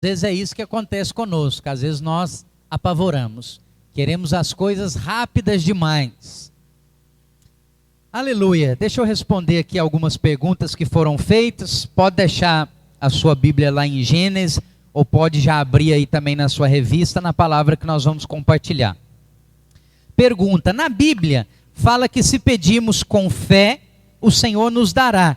Às vezes é isso que acontece conosco, às vezes nós apavoramos, queremos as coisas rápidas demais. Aleluia, deixa eu responder aqui algumas perguntas que foram feitas. Pode deixar a sua Bíblia lá em Gênesis, ou pode já abrir aí também na sua revista, na palavra que nós vamos compartilhar. Pergunta: na Bíblia fala que se pedirmos com fé, o Senhor nos dará.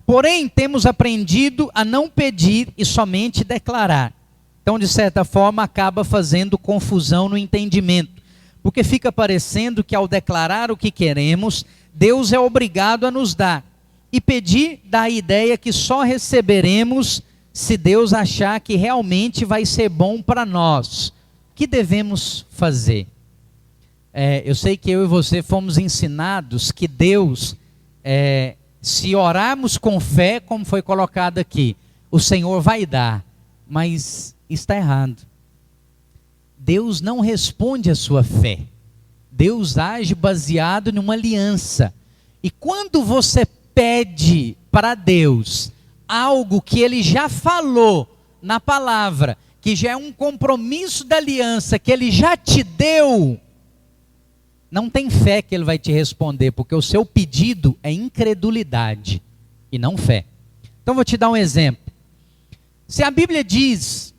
Porém, temos aprendido a não pedir e somente declarar. Então, de certa forma, acaba fazendo confusão no entendimento. Porque fica parecendo que ao declarar o que queremos, Deus é obrigado a nos dar. E pedir dá a ideia que só receberemos se Deus achar que realmente vai ser bom para nós. O que devemos fazer? Eu sei que eu e você fomos ensinados que Deus... se orarmos com fé, como foi colocado aqui, o Senhor vai dar, mas está errado. Deus não responde à sua fé. Deus age baseado numa aliança. E quando você pede para Deus algo que Ele já falou na palavra, que já é um compromisso da aliança, que Ele já te deu, não tem fé que Ele vai te responder, porque o seu pedido é incredulidade e não fé. Então vou te dar um exemplo. Se a Bíblia diz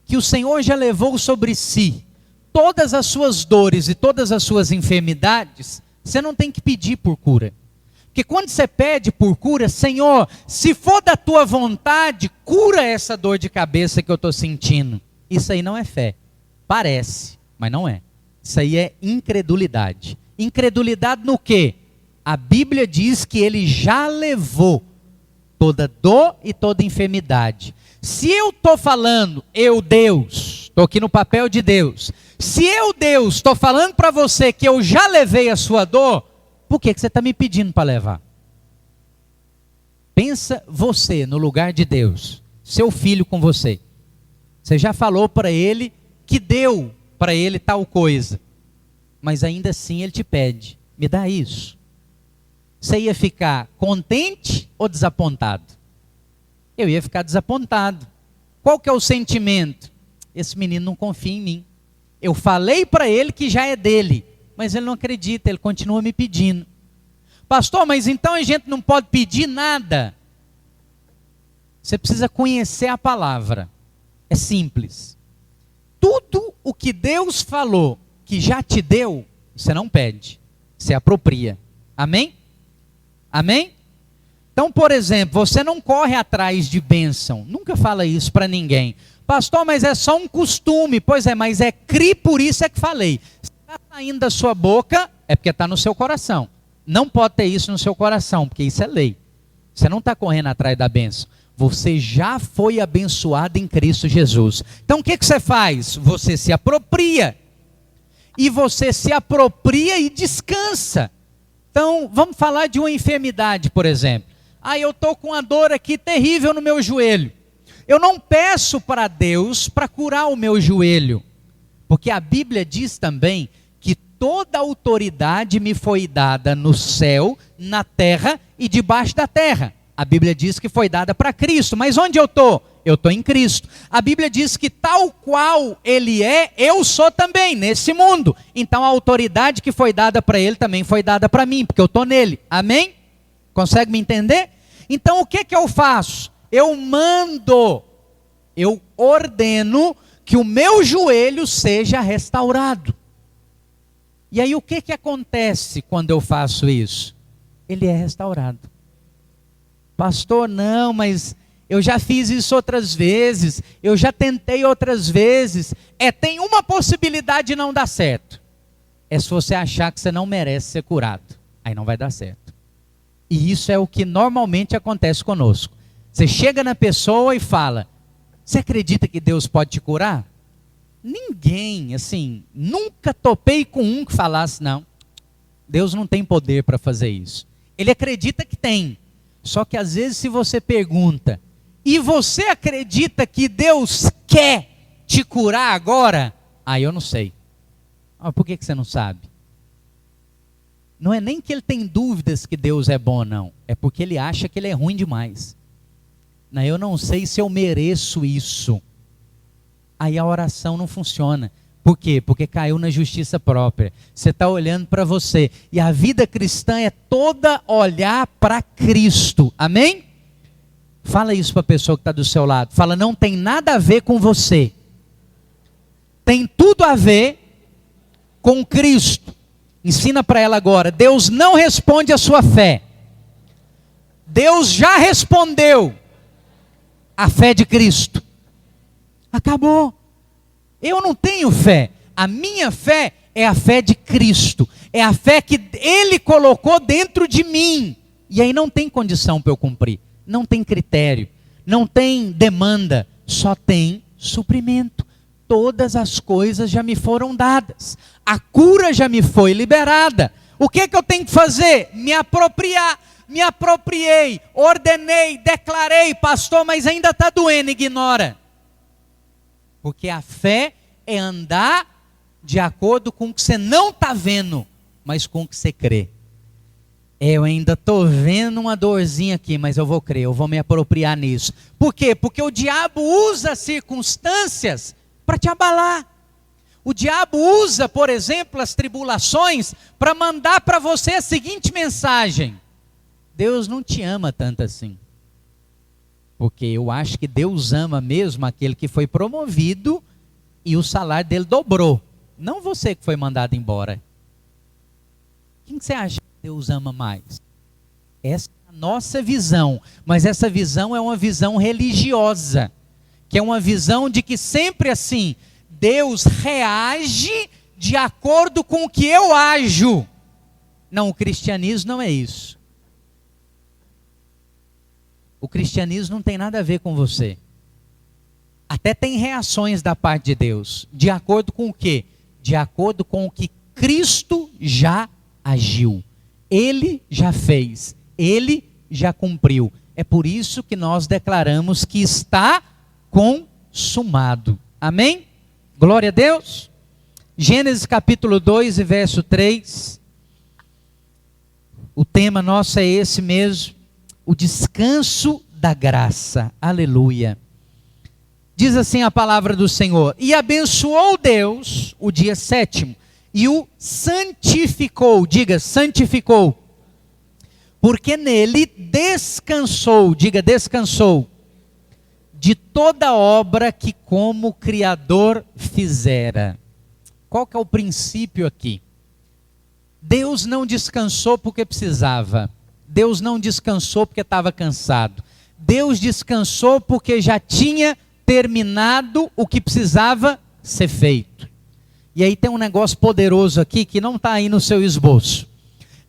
que o Senhor já levou sobre si todas as suas dores e todas as suas enfermidades, você não tem que pedir por cura. Porque quando você pede por cura, Senhor, se for da tua vontade, cura essa dor de cabeça que eu estou sentindo. Isso aí não é fé. Parece, mas não é. Isso aí é incredulidade. Incredulidade no quê? A Bíblia diz que Ele já levou toda dor e toda enfermidade. Se eu estou falando, eu Deus, estou aqui no papel de Deus. Se eu Deus estou falando para você que eu já levei a sua dor, por que você está me pedindo para levar? Pensa você no lugar de Deus, seu filho com você. Você já falou para ele que deu para ele tal coisa, mas ainda assim ele te pede, me dá isso. Você ia ficar contente ou desapontado? Eu ia ficar desapontado. Qual que é o sentimento? Esse menino não confia em mim. Eu falei para ele que já é dele, mas ele não acredita, ele continua me pedindo. Pastor, mas então a gente não pode pedir nada? Você precisa conhecer a palavra. É simples. Tudo o que Deus falou que já te deu, você não pede, você apropria. Amém? Amém? Então, por exemplo, você não corre atrás de bênção. Nunca fala isso para ninguém. Pastor, mas é só um costume. Pois é, mas é cri, por isso é que falei. Se está saindo da sua boca, é porque está no seu coração. Não pode ter isso no seu coração, porque isso é lei. Você não está correndo atrás da bênção. Você já foi abençoado em Cristo Jesus. Então o que você faz? Você se apropria. E você se apropria e descansa. Então vamos falar de uma enfermidade, por exemplo. Eu estou com uma dor aqui terrível no meu joelho. Eu não peço para Deus para curar o meu joelho. Porque a Bíblia diz também que toda autoridade me foi dada no céu, na terra e debaixo da terra. A Bíblia diz que foi dada para Cristo, mas onde eu estou? Eu estou em Cristo. A Bíblia diz que tal qual Ele é, eu sou também, nesse mundo. Então a autoridade que foi dada para Ele também foi dada para mim, porque eu estou nele. Amém? Consegue me entender? Então o que eu faço? Eu mando, eu ordeno que o meu joelho seja restaurado. E aí o que acontece quando eu faço isso? Ele é restaurado. Pastor, não, mas eu já fiz isso outras vezes, eu já tentei outras vezes. Tem uma possibilidade de não dar certo. É se você achar que você não merece ser curado. Aí não vai dar certo. E isso é o que normalmente acontece conosco. Você chega na pessoa e fala, você acredita que Deus pode te curar? Ninguém, assim, nunca topei com um que falasse, não, Deus não tem poder para fazer isso. Ele acredita que tem. Só que às vezes se você pergunta, e você acredita que Deus quer te curar agora? Eu não sei. Por que você não sabe? Não é nem que ele tem dúvidas que Deus é bom, não. É porque ele acha que ele é ruim demais. Eu não sei se eu mereço isso. Aí a oração não funciona. Por quê? Porque caiu na justiça própria. Você está olhando para você. E a vida cristã é toda olhar para Cristo. Amém? Fala isso para a pessoa que está do seu lado. Fala, não tem nada a ver com você. Tem tudo a ver com Cristo. Ensina para ela agora. Deus não responde a sua fé. Deus já respondeu a fé de Cristo. Acabou. Eu não tenho fé. A minha fé é a fé de Cristo. É a fé que Ele colocou dentro de mim. E aí não tem condição para eu cumprir. Não tem critério. Não tem demanda. Só tem suprimento. Todas as coisas já me foram dadas. A cura já me foi liberada. O que é que eu tenho que fazer? Me apropriar. Me apropriei, ordenei, declarei, pastor, mas ainda está doendo, ignora. Porque a fé é andar de acordo com o que você não está vendo, mas com o que você crê. Eu ainda estou vendo uma dorzinha aqui, mas eu vou crer, eu vou me apropriar nisso. Por quê? Porque o diabo usa circunstâncias para te abalar. O diabo usa, por exemplo, as tribulações para mandar para você a seguinte mensagem: Deus não te ama tanto assim. Porque eu acho que Deus ama mesmo aquele que foi promovido e o salário dele dobrou. Não você que foi mandado embora. Quem que você acha que Deus ama mais? Essa é a nossa visão. Mas essa visão é uma visão religiosa. Que é uma visão de que sempre assim, Deus reage de acordo com o que eu ajo. Não, o cristianismo não é isso. O cristianismo não tem nada a ver com você. Até tem reações da parte de Deus. De acordo com o quê? De acordo com o que Cristo já agiu. Ele já fez. Ele já cumpriu. É por isso que nós declaramos que está consumado. Amém? Glória a Deus. Gênesis capítulo 2 e verso 3. O tema nosso é esse mesmo. O descanso da graça. Aleluia. Diz assim a palavra do Senhor: e abençoou Deus o dia sétimo e o santificou. Diga, santificou. Porque nele descansou. Diga, descansou. De toda obra que como Criador fizera. Qual que é o princípio aqui? Deus não descansou porque precisava. Deus não descansou porque estava cansado. Deus descansou porque já tinha terminado o que precisava ser feito. E aí tem um negócio poderoso aqui que não está aí no seu esboço.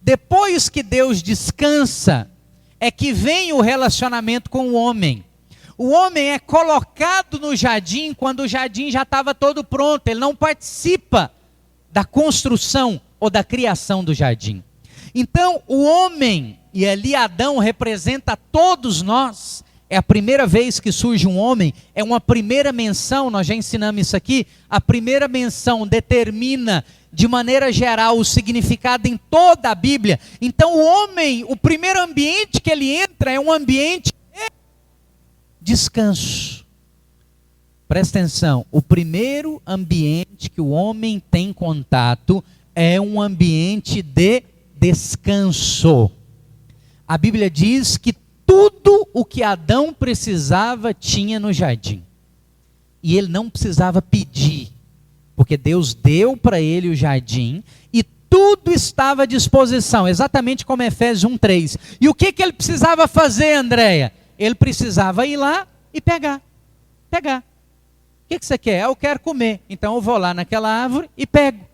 Depois que Deus descansa, é que vem o relacionamento com o homem. O homem é colocado no jardim quando o jardim já estava todo pronto. Ele não participa da construção ou da criação do jardim. Então o homem, e ali Adão representa todos nós, é a primeira vez que surge um homem, é uma primeira menção, nós já ensinamos isso aqui, a primeira menção determina de maneira geral o significado em toda a Bíblia. Então o homem, o primeiro ambiente que ele entra é um ambiente de descanso. Presta atenção, o primeiro ambiente que o homem tem contato é um ambiente de descanso. A Bíblia diz que tudo o que Adão precisava tinha no jardim. E ele não precisava pedir, porque Deus deu para ele o jardim e tudo estava à disposição, exatamente como Efésios 1:3. E o que ele precisava fazer, Andréia? Ele precisava ir lá e pegar. O que você quer? Eu quero comer. Então eu vou lá naquela árvore e pego.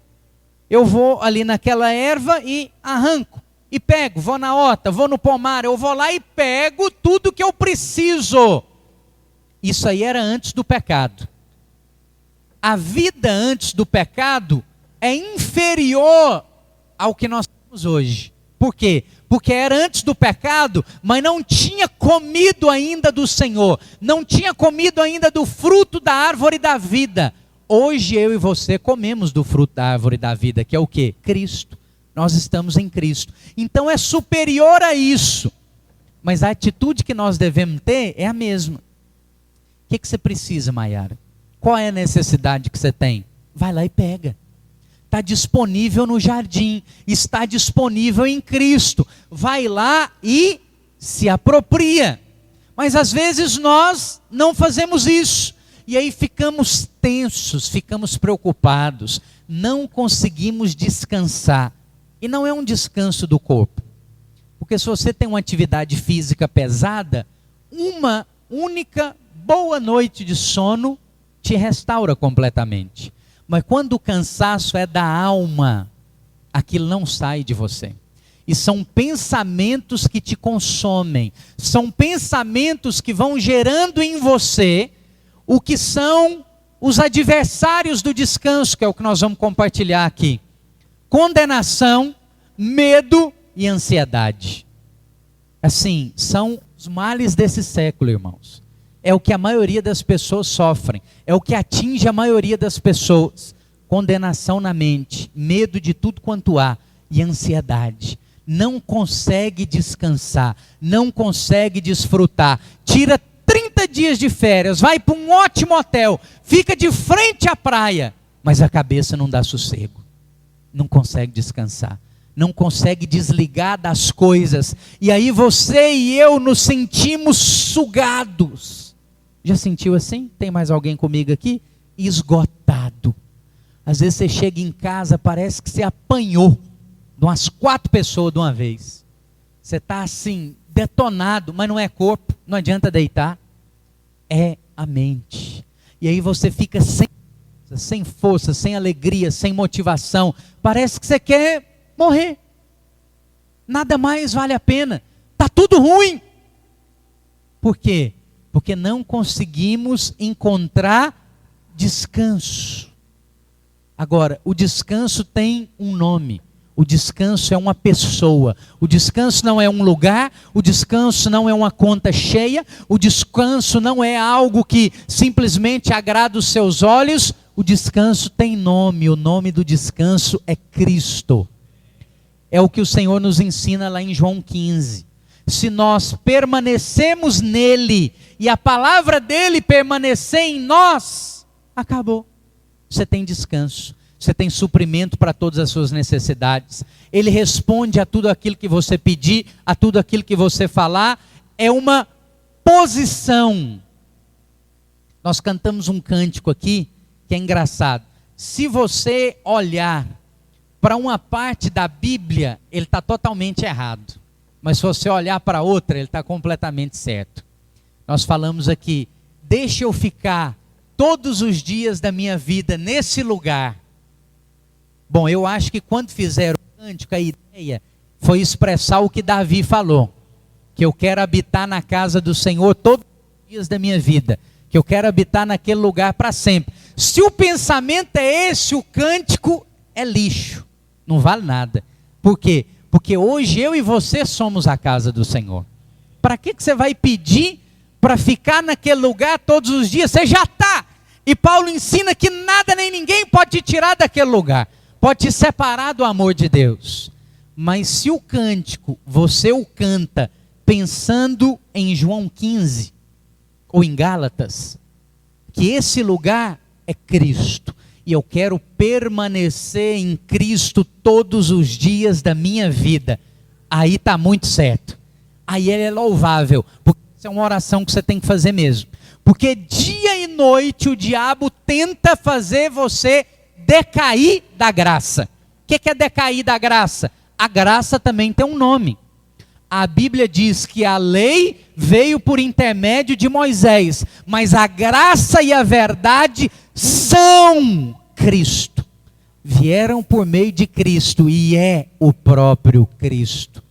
Eu vou ali naquela erva e arranco. E pego, vou na horta, vou no pomar, eu vou lá e pego tudo que eu preciso. Isso aí era antes do pecado. A vida antes do pecado é inferior ao que nós temos hoje. Por quê? Porque era antes do pecado, mas não tinha comido ainda do Senhor. Não tinha comido ainda do fruto da árvore da vida. Hoje eu e você comemos do fruto da árvore da vida, que é o quê? Cristo. Nós estamos em Cristo. Então é superior a isso. mas a atitude que nós devemos ter é a mesma. O que você precisa, Maiara? Qual é a necessidade que você tem? Vai lá e pega. Está disponível no jardim, está disponível em Cristo. Vai lá e se apropria. Mas às vezes nós não fazemos isso. E aí ficamos tensos, ficamos preocupados. Não conseguimos descansar. E não é um descanso do corpo. Porque se você tem uma atividade física pesada, uma única boa noite de sono te restaura completamente. Mas quando o cansaço é da alma, aquilo não sai de você. E são pensamentos que te consomem. São pensamentos que vão gerando em você o que são os adversários do descanso, que é o que nós vamos compartilhar aqui. Condenação, medo e ansiedade. Assim, são os males desse século, irmãos. É o que a maioria das pessoas sofrem. É o que atinge a maioria das pessoas. Condenação na mente, medo de tudo quanto há e ansiedade. Não consegue descansar, não consegue desfrutar. Tira 30 dias de férias, vai para um ótimo hotel, fica de frente à praia, mas a cabeça não dá sossego. Não consegue descansar, não consegue desligar das coisas. E aí você e eu nos sentimos sugados. Já sentiu assim? Tem mais alguém comigo aqui? Esgotado. Às vezes você chega em casa, parece que você apanhou de umas 4 pessoas de uma vez. Você está assim, detonado, mas não é corpo, não adianta deitar. É a mente. E aí você fica sem força, sem alegria, sem motivação. Parece que você quer morrer. Nada mais vale a pena. Está tudo ruim. Por quê? Porque não conseguimos encontrar descanso. Agora, o descanso tem um nome. O descanso é uma pessoa. O descanso não é um lugar. O descanso não é uma conta cheia. O descanso não é algo que simplesmente agrada os seus olhos. O descanso tem nome. O nome do descanso é Cristo. É o que o Senhor nos ensina lá em João 15. Se nós permanecemos nele e a palavra dele permanecer em nós, acabou. Você tem descanso, você tem suprimento para todas as suas necessidades. Ele responde a tudo aquilo que você pedir, a tudo aquilo que você falar. É uma posição. Nós cantamos um cântico aqui que é engraçado. Se você olhar para uma parte da Bíblia, ele está totalmente errado. Mas se você olhar para outra, ele está completamente certo. Nós falamos aqui, deixa eu ficar todos os dias da minha vida nesse lugar. Bom, eu acho que quando fizeram o cântico, a ideia foi expressar o que Davi falou. Que eu quero habitar na casa do Senhor todos os dias da minha vida. Que eu quero habitar naquele lugar para sempre. Se o pensamento é esse, o cântico é lixo. Não vale nada. Por quê? Porque hoje eu e você somos a casa do Senhor. Para que você vai pedir para ficar naquele lugar todos os dias? Você já está. E Paulo ensina que nada nem ninguém pode te tirar daquele lugar. Pode te separar do amor de Deus. Mas se o cântico, você o canta pensando em João 15, ou em Gálatas, que esse lugar é Cristo. E eu quero permanecer em Cristo todos os dias da minha vida. Aí está muito certo. Aí ele é louvável. Porque isso é uma oração que você tem que fazer mesmo. Porque dia e noite o diabo tenta fazer você decair da graça. O que é decair da graça? A graça também tem um nome. A Bíblia diz que a lei veio por intermédio de Moisés, mas a graça e a verdade são Cristo. Vieram por meio de Cristo e é o próprio Cristo.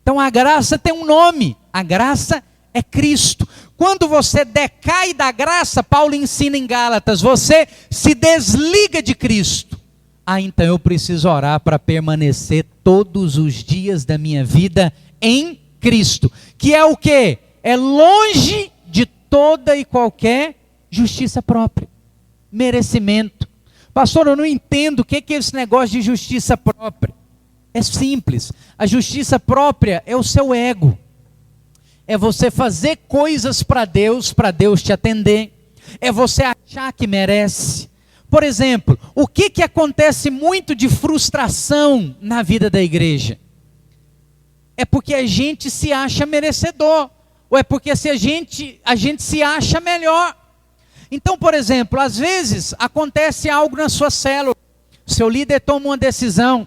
Então a graça tem um nome, a graça é Cristo. Quando você decai da graça, Paulo ensina em Gálatas, você se desliga de Cristo. Então eu preciso orar para permanecer todos os dias da minha vida em Cristo. Que é o quê? É longe de toda e qualquer justiça própria, merecimento. Pastor, eu não entendo o que é esse negócio de justiça própria. É simples. A justiça própria é o seu ego. É você fazer coisas para Deus te atender. É você achar que merece. Por exemplo, o que acontece muito de frustração na vida da igreja? É porque a gente se acha merecedor. Ou é porque a gente se acha melhor. Então, por exemplo, às vezes acontece algo na sua célula. Seu líder toma uma decisão.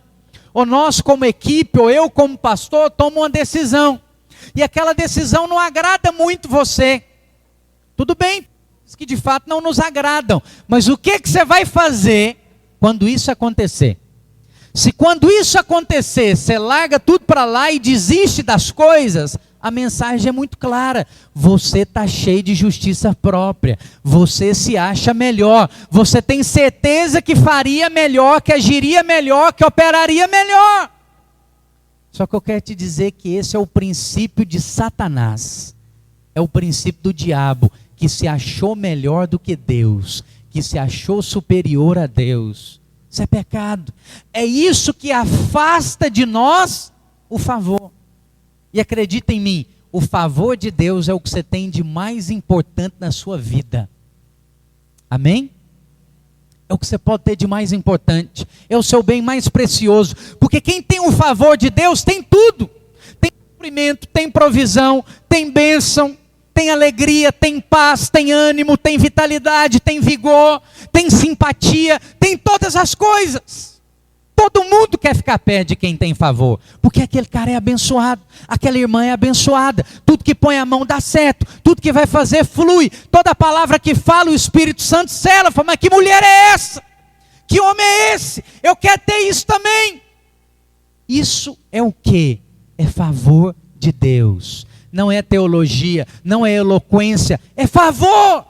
Ou nós como equipe, ou eu como pastor, tomo uma decisão. E aquela decisão não agrada muito você. Tudo bem, que de fato não nos agradam. Mas o que você vai fazer quando isso acontecer? Se quando isso acontecer, você larga tudo para lá e desiste das coisas, a mensagem é muito clara. Você está cheio de justiça própria. Você se acha melhor. Você tem certeza que faria melhor, que agiria melhor, que operaria melhor. Só que eu quero te dizer que esse é o princípio de Satanás. É o princípio do diabo, que se achou melhor do que Deus, que se achou superior a Deus. Isso é pecado. É isso que afasta de nós o favor. E acredita em mim, o favor de Deus é o que você tem de mais importante na sua vida. Amém? É o que você pode ter de mais importante. É o seu bem mais precioso. Porque quem tem o favor de Deus tem tudo. Tem suprimento, tem provisão, tem bênção, tem alegria, tem paz, tem ânimo, tem vitalidade, tem vigor, tem simpatia, tem todas as coisas. Todo mundo quer ficar perto de quem tem favor, porque aquele cara é abençoado, aquela irmã é abençoada, tudo que põe a mão dá certo, tudo que vai fazer flui, toda palavra que fala o Espírito Santo sela. Fala, mas que mulher é essa? Que homem é esse? Eu quero ter isso também. Isso é o quê? É favor de Deus. Não é teologia, não é eloquência, é favor.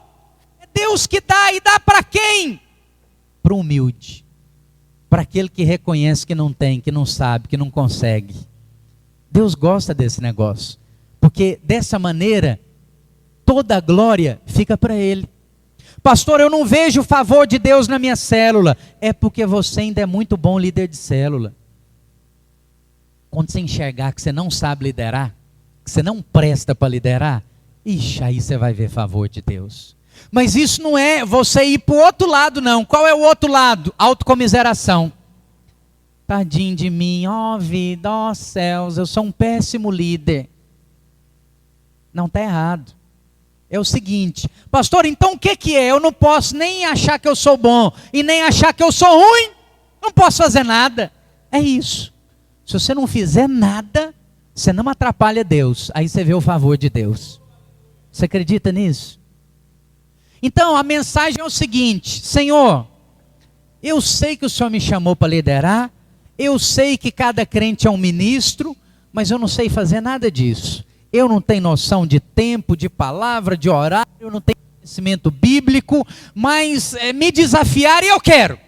É Deus que dá, e dá para quem? Para o humilde. Para aquele que reconhece que não tem, que não sabe, que não consegue. Deus gosta desse negócio. Porque dessa maneira, toda a glória fica para Ele. Pastor, eu não vejo o favor de Deus na minha célula. É porque você ainda é muito bom líder de célula. Quando você enxergar que você não sabe liderar, que você não presta para liderar, ixi, aí você vai ver favor de Deus. Mas isso não é você ir para o outro lado, não. Qual é o outro lado? Autocomiseração. Tadinho de mim, ó vida, ó céus, eu sou um péssimo líder. Não, está errado. É o seguinte, pastor, então o que é? Eu não posso nem achar que eu sou bom e nem achar que eu sou ruim. Não posso fazer nada. É isso. Se você não fizer nada, você não atrapalha Deus. Aí você vê o favor de Deus. Você acredita nisso? Então a mensagem é o seguinte: Senhor, eu sei que o Senhor me chamou para liderar, eu sei que cada crente é um ministro, mas eu não sei fazer nada disso. Eu não tenho noção de tempo, de palavra, de horário, eu não tenho conhecimento bíblico, mas me desafiar e eu quero.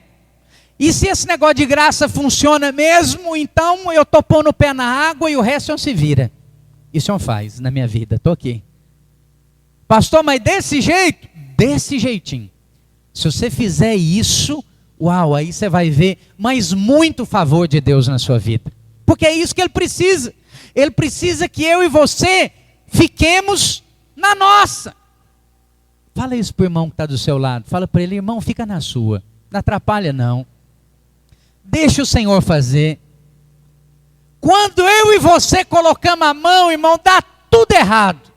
E se esse negócio de graça funciona mesmo, então eu estou pondo o pé na água e o resto se vira. Isso não faz na minha vida, estou aqui. Pastor, mas desse jeito? Desse jeitinho. Se você fizer isso, uau, aí você vai ver mais muito favor de Deus na sua vida. Porque é isso que Ele precisa. Ele precisa que eu e você fiquemos na nossa. Fala isso para o irmão que está do seu lado. Fala para ele, irmão, fica na sua. Não atrapalha não. Deixa o Senhor fazer. Quando eu e você colocamos a mão, irmão, dá tudo errado.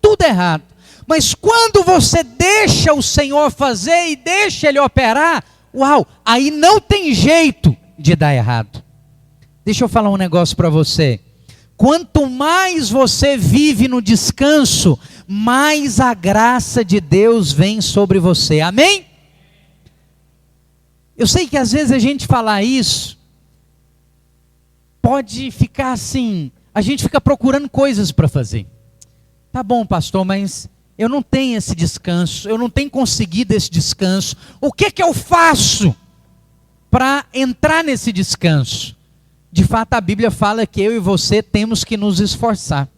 Tudo errado. Mas quando você deixa o Senhor fazer e deixa Ele operar, uau, aí não tem jeito de dar errado. Deixa eu falar um negócio para você. Quanto mais você vive no descanso, mais a graça de Deus vem sobre você. Amém? Eu sei que às vezes a gente falar isso, pode ficar assim, a gente fica procurando coisas para fazer. Tá bom, pastor, mas eu não tenho esse descanso, eu não tenho conseguido esse descanso. O que eu faço para entrar nesse descanso? De fato, a Bíblia fala que eu e você temos que nos esforçar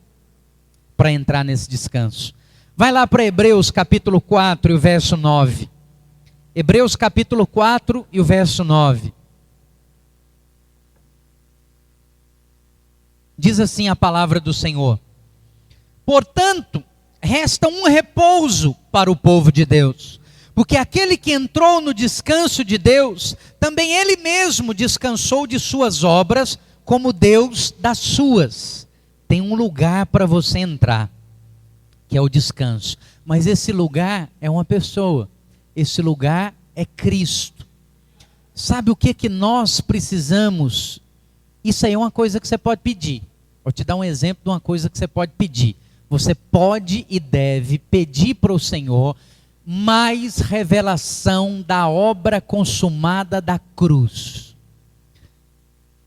para entrar nesse descanso. Vai lá para Hebreus capítulo 4 e o verso 9. Hebreus capítulo 4 e o verso 9. Diz assim a palavra do Senhor: Portanto, resta um repouso para o povo de Deus. Porque aquele que entrou no descanso de Deus, também ele mesmo descansou de suas obras, como Deus das suas. Tem um lugar para você entrar, que é o descanso. Mas esse lugar é uma pessoa. Esse lugar é Cristo. Sabe o que nós precisamos? Isso aí é uma coisa que você pode pedir. Vou te dar um exemplo de uma coisa que você pode pedir. Você pode e deve pedir para o Senhor mais revelação da obra consumada da cruz.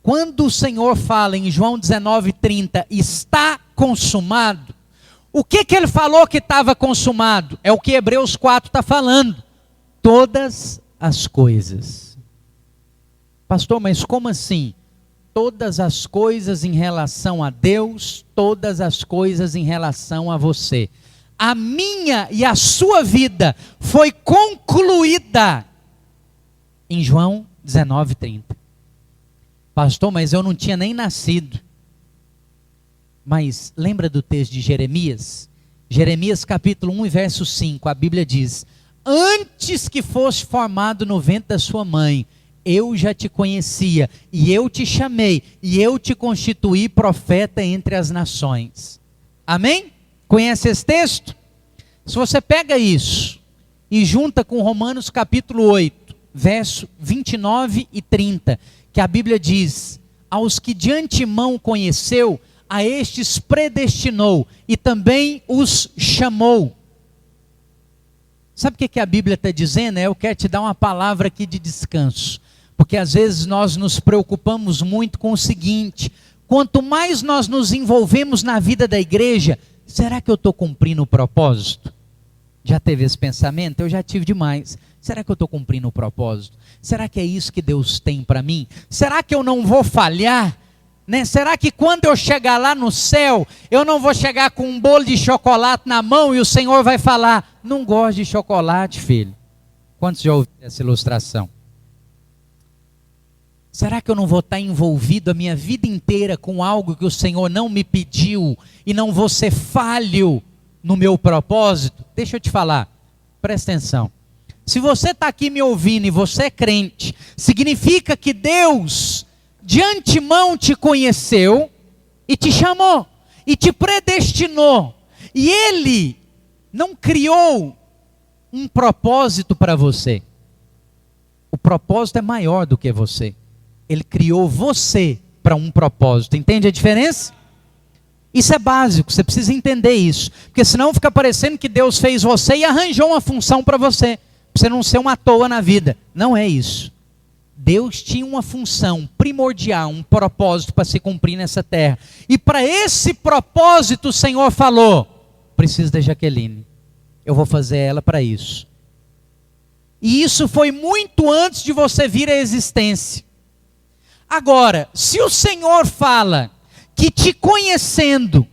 Quando o Senhor fala em João 19:30, está consumado, o que ele falou que estava consumado? É o que Hebreus 4 está falando. Todas as coisas. Pastor, mas como assim? Todas as coisas em relação a Deus, todas as coisas em relação a você. A minha e a sua vida foi concluída em João 19:30. Pastor, mas eu não tinha nem nascido. Mas lembra do texto de Jeremias? Jeremias capítulo 1 e verso 5, a Bíblia diz: antes que fosse formado no ventre da sua mãe, eu já te conhecia, e eu te chamei, e eu te constituí profeta entre as nações. Amém? Conhece esse texto? Se você pega isso e junta com Romanos capítulo 8, verso 29 e 30, que a Bíblia diz: aos que de antemão conheceu, a estes predestinou e também os chamou. Sabe o que a Bíblia está dizendo? Eu quero te dar uma palavra aqui de descanso. Porque às vezes nós nos preocupamos muito com o seguinte: quanto mais nós nos envolvemos na vida da igreja, será que eu estou cumprindo o propósito? Já teve esse pensamento? Eu já tive demais. Será que eu estou cumprindo o propósito? Será que é isso que Deus tem para mim? Será que eu não vou falhar? Né? Será que quando eu chegar lá no céu, eu não vou chegar com um bolo de chocolate na mão e o Senhor vai falar: não gosto de chocolate, filho? Quantos já ouviram essa ilustração? Será que eu não vou estar envolvido a minha vida inteira com algo que o Senhor não me pediu e não vou ser falho no meu propósito? Deixa eu te falar, presta atenção. Se você está aqui me ouvindo e você é crente, significa que Deus de antemão te conheceu e te chamou e te predestinou. E Ele não criou um propósito para você. O propósito é maior do que você. Ele criou você para um propósito. Entende a diferença? Isso é básico, você precisa entender isso. Porque senão fica parecendo que Deus fez você e arranjou uma função para você. Para você não ser uma toa na vida. Não é isso. Deus tinha uma função primordial, um propósito para se cumprir nessa terra. E para esse propósito o Senhor falou: preciso da Jaqueline. Eu vou fazer ela para isso. E isso foi muito antes de você vir à existência. Agora, se o Senhor fala que te conhecendo,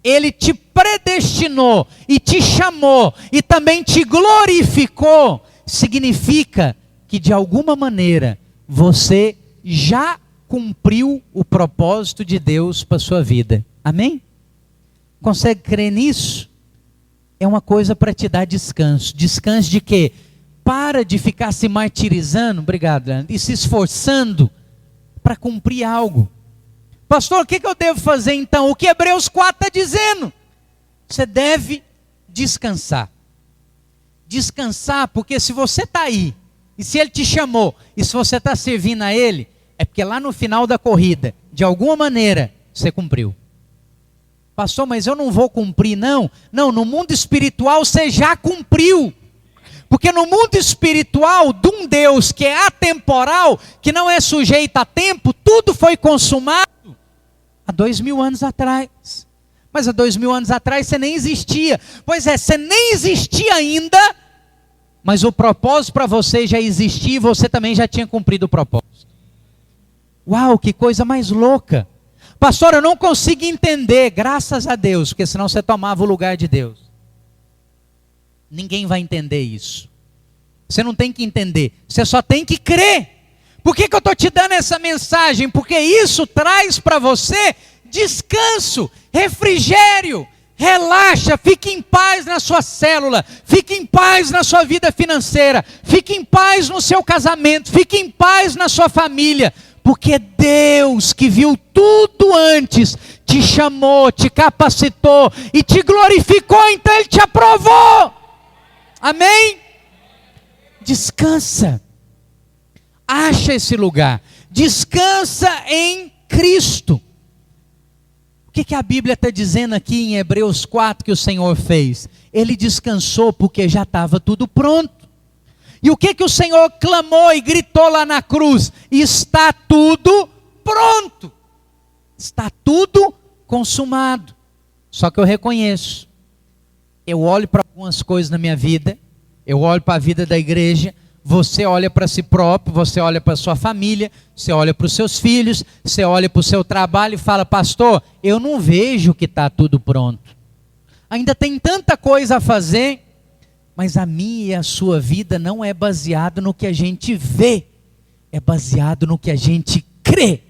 Ele te predestinou e te chamou e também te glorificou, significa que de alguma maneira você já cumpriu o propósito de Deus para a sua vida. Amém? Consegue crer nisso? É uma coisa para te dar descanso. Descanso de quê? Para de ficar se martirizando, obrigado, Leandro, e se esforçando para cumprir algo. Pastor, o que eu devo fazer então? O que Hebreus 4 está dizendo? Você deve descansar. Descansar, porque se você está aí, e se Ele te chamou, e se você está servindo a Ele, é porque lá no final da corrida, de alguma maneira, você cumpriu. Pastor, mas eu não vou cumprir, não. Não, no mundo espiritual você já cumpriu. Porque no mundo espiritual de um Deus que é atemporal, que não é sujeito a tempo, tudo foi consumado há 2000 anos atrás. Mas há 2000 anos atrás você nem existia. Pois é, você nem existia ainda, mas o propósito para você já existia e você também já tinha cumprido o propósito. Uau, que coisa mais louca. Pastor, eu não consigo entender, graças a Deus, porque senão você tomava o lugar de Deus. Ninguém vai entender isso. Você não tem que entender, você só tem que crer. Por que eu estou te dando essa mensagem? Porque isso traz para você descanso, refrigério, Relaxa, fique em paz na sua célula, fique em paz na sua vida financeira, fique em paz no seu casamento, fique em paz na sua família, porque Deus que viu tudo antes, te chamou, te capacitou e te glorificou, então Ele te aprovou. Amém? Descansa, acha esse lugar, descansa em Cristo. O que a Bíblia está dizendo aqui em Hebreus 4 que o Senhor fez? Ele descansou porque já estava tudo pronto. E o que o Senhor clamou e gritou lá na cruz? Está tudo pronto. Está tudo consumado. Só que eu reconheço. Eu olho para algumas coisas na minha vida. Eu olho para a vida da igreja. Você olha para si próprio, você olha para a sua família, você olha para os seus filhos, você olha para o seu trabalho e fala: pastor, eu não vejo que está tudo pronto. Ainda tem tanta coisa a fazer, mas a minha e a sua vida não é baseada no que a gente vê, é baseado no que a gente crê.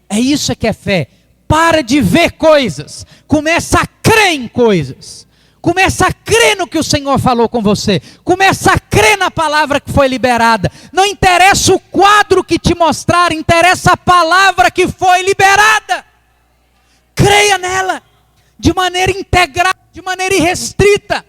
É isso que é fé. Para de ver coisas, começa a crer em coisas. Começa a crer no que o Senhor falou com você. Começa a crer na palavra que foi liberada. Não interessa o quadro que te mostraram, interessa a palavra que foi liberada. Creia nela, de maneira integral, de maneira irrestrita.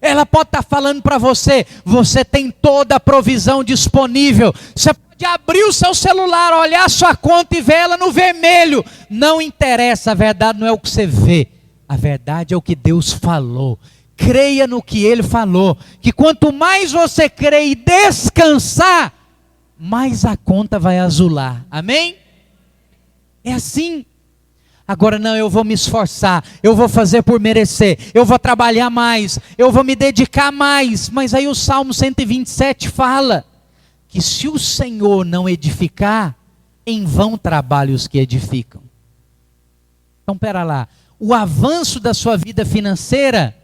Ela pode estar falando para você, você tem toda a provisão disponível. Você pode abrir o seu celular, olhar a sua conta e ver ela no vermelho. Não interessa, a verdade não é o que você vê. A verdade é o que Deus falou. Creia no que Ele falou. Que quanto mais você crer e descansar, mais a conta vai azular. Amém? É assim. Agora não, eu vou me esforçar. Eu vou fazer por merecer. Eu vou trabalhar mais. Eu vou me dedicar mais. Mas aí o Salmo 127 fala que se o Senhor não edificar, em vão trabalham os que edificam. Então pera lá. O avanço da sua vida financeira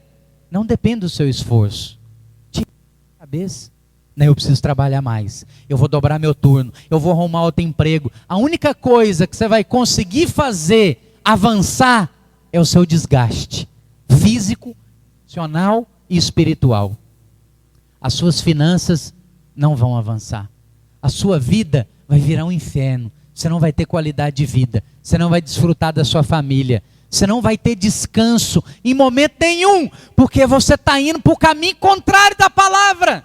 não depende do seu esforço. Tira a cabeça. Não, eu preciso trabalhar mais. Eu vou dobrar meu turno. Eu vou arrumar outro emprego. A única coisa que você vai conseguir fazer avançar é o seu desgaste físico, emocional e espiritual. As suas finanças não vão avançar. A sua vida vai virar um inferno. Você não vai ter qualidade de vida. Você não vai desfrutar da sua família. Você não vai ter descanso em momento nenhum, porque você está indo para o caminho contrário da palavra.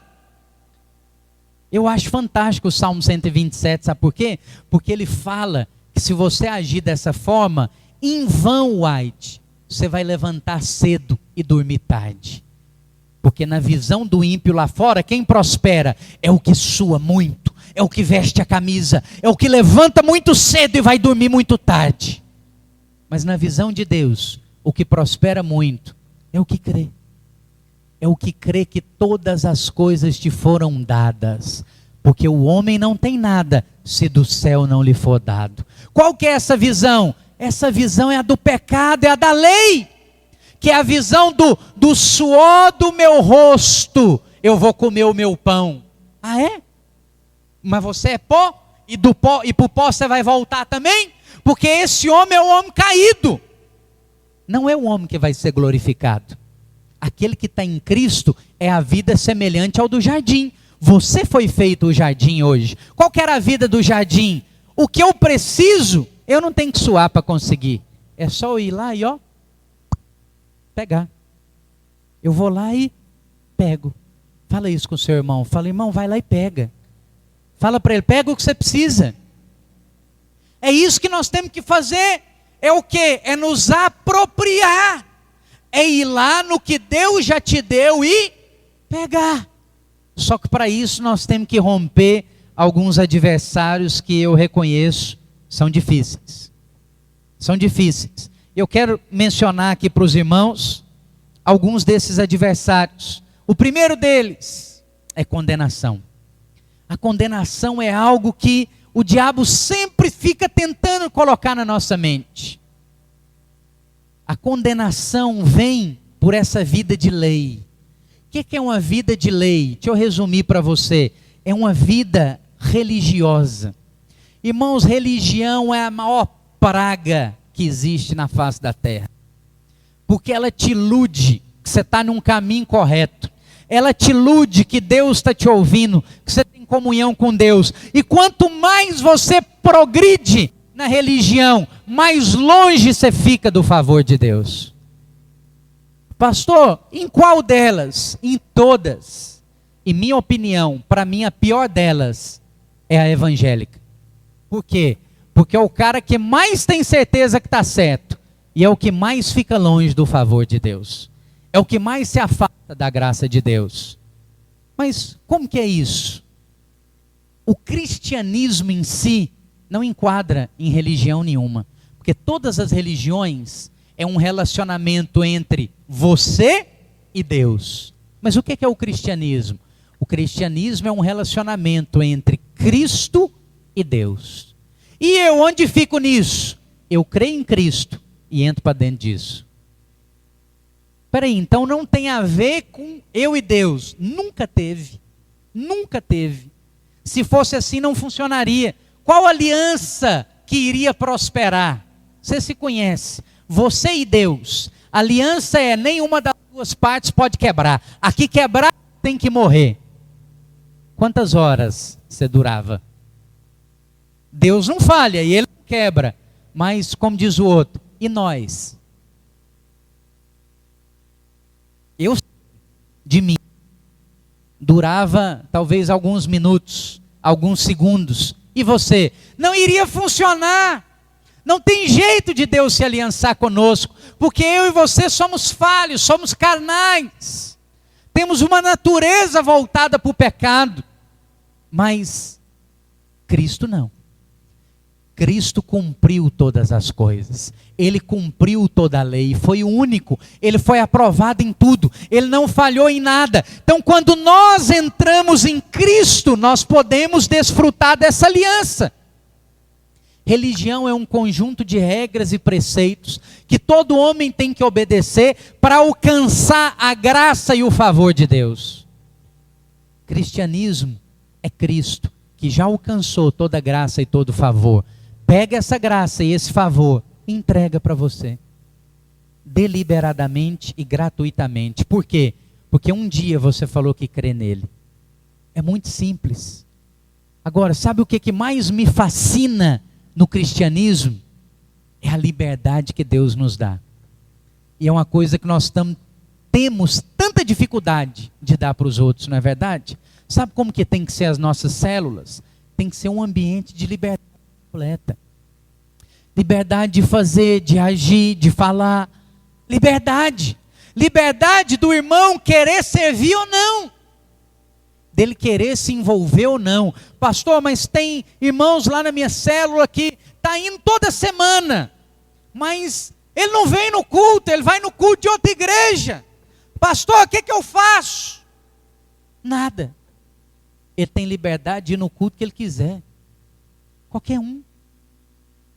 Eu acho fantástico o Salmo 127, sabe por quê? Porque ele fala que se você agir dessa forma, em vão, White, você vai levantar cedo e dormir tarde. Porque na visão do ímpio lá fora, quem prospera é o que sua muito, é o que veste a camisa, é o que levanta muito cedo e vai dormir muito tarde. Mas na visão de Deus, o que prospera muito é o que crê. É o que crê que todas as coisas te foram dadas. Porque o homem não tem nada se do céu não lhe for dado. Qual que é essa visão? Essa visão é a do pecado, é a da lei. Que é a visão do suor do meu rosto. Eu vou comer o meu pão. Ah, é? Mas você é pó? E do pó e para o pó você vai voltar também? Porque esse homem é o homem caído. Não é o homem que vai ser glorificado. Aquele que está em Cristo é a vida semelhante ao do jardim. Você foi feito o jardim hoje. Qual que era a vida do jardim? O que eu preciso, eu não tenho que suar para conseguir. É só eu ir lá e pegar. Eu vou lá e pego. Fala isso com o seu irmão. Fala, irmão, vai lá e pega. Fala para ele, pega o que você precisa. É isso que nós temos que fazer. É o quê? É nos apropriar. É ir lá no que Deus já te deu e pegar. Só que para isso nós temos que romper alguns adversários que eu reconheço são difíceis. São difíceis. Eu quero mencionar aqui para os irmãos alguns desses adversários. O primeiro deles é condenação. A condenação é algo que o diabo sempre fica tentando colocar na nossa mente. A condenação vem por essa vida de lei. O que é uma vida de lei? Deixa eu resumir para você. É uma vida religiosa. Irmãos, religião é a maior praga que existe na face da terra. porque ela te ilude que você está num caminho correto. Ela te ilude que Deus está te ouvindo, que você tem comunhão com Deus. E quanto mais você progride na religião, mais longe você fica do favor de Deus. Pastor, em qual delas? Em todas. Em minha opinião, para mim a pior delas é a evangélica. Por quê? Porque é o cara que mais tem certeza que está certo e é o que mais fica longe do favor de Deus. É o que mais se afasta da graça de Deus. Mas como que é isso? O cristianismo em si não enquadra em religião nenhuma. Porque todas as religiões é um relacionamento entre você e Deus. Mas o que é o cristianismo? O cristianismo é um relacionamento entre Cristo e Deus. E eu onde fico nisso? Eu creio em Cristo e entro para dentro disso. Peraí, então não tem a ver com eu e Deus. Nunca teve. Nunca teve. Se fosse assim não funcionaria. Qual aliança que iria prosperar? Você se conhece. Você e Deus. A aliança é nenhuma das duas partes pode quebrar. Aqui quebrar tem que morrer. Quantas horas você durava? Deus não falha e Ele não quebra. Mas como diz o outro, e nós? Eu, de mim, durava talvez alguns minutos, alguns segundos. E você? Não iria funcionar. Não tem jeito de Deus se aliançar conosco, porque eu e você somos falhos, somos carnais. Temos uma natureza voltada para o pecado. Mas Cristo não. Cristo cumpriu todas as coisas. Ele cumpriu toda a lei. Foi o único. Ele foi aprovado em tudo. Ele não falhou em nada. Então, quando nós entramos em Cristo, nós podemos desfrutar dessa aliança. Religião é um conjunto de regras e preceitos que todo homem tem que obedecer para alcançar a graça e o favor de Deus. Cristianismo é Cristo, que já alcançou toda a graça e todo o favor. Pega essa graça e esse favor e entrega para você. Deliberadamente e gratuitamente. Por quê? Porque um dia você falou que crê nele. É muito simples. Agora, sabe o que mais me fascina no cristianismo? É a liberdade que Deus nos dá. E é uma coisa que nós temos tanta dificuldade de dar para os outros, não é verdade? Sabe como que tem que ser as nossas células? Tem que ser um ambiente de liberdade completa. Liberdade de fazer, de agir, de falar. Liberdade. Liberdade do irmão querer servir ou não. Dele querer se envolver ou não. Pastor, mas tem irmãos lá na minha célula que está indo toda semana. Mas ele não vem no culto, ele vai no culto de outra igreja. Pastor, o que eu faço? Nada. Ele tem liberdade de ir no culto que ele quiser. Qualquer um.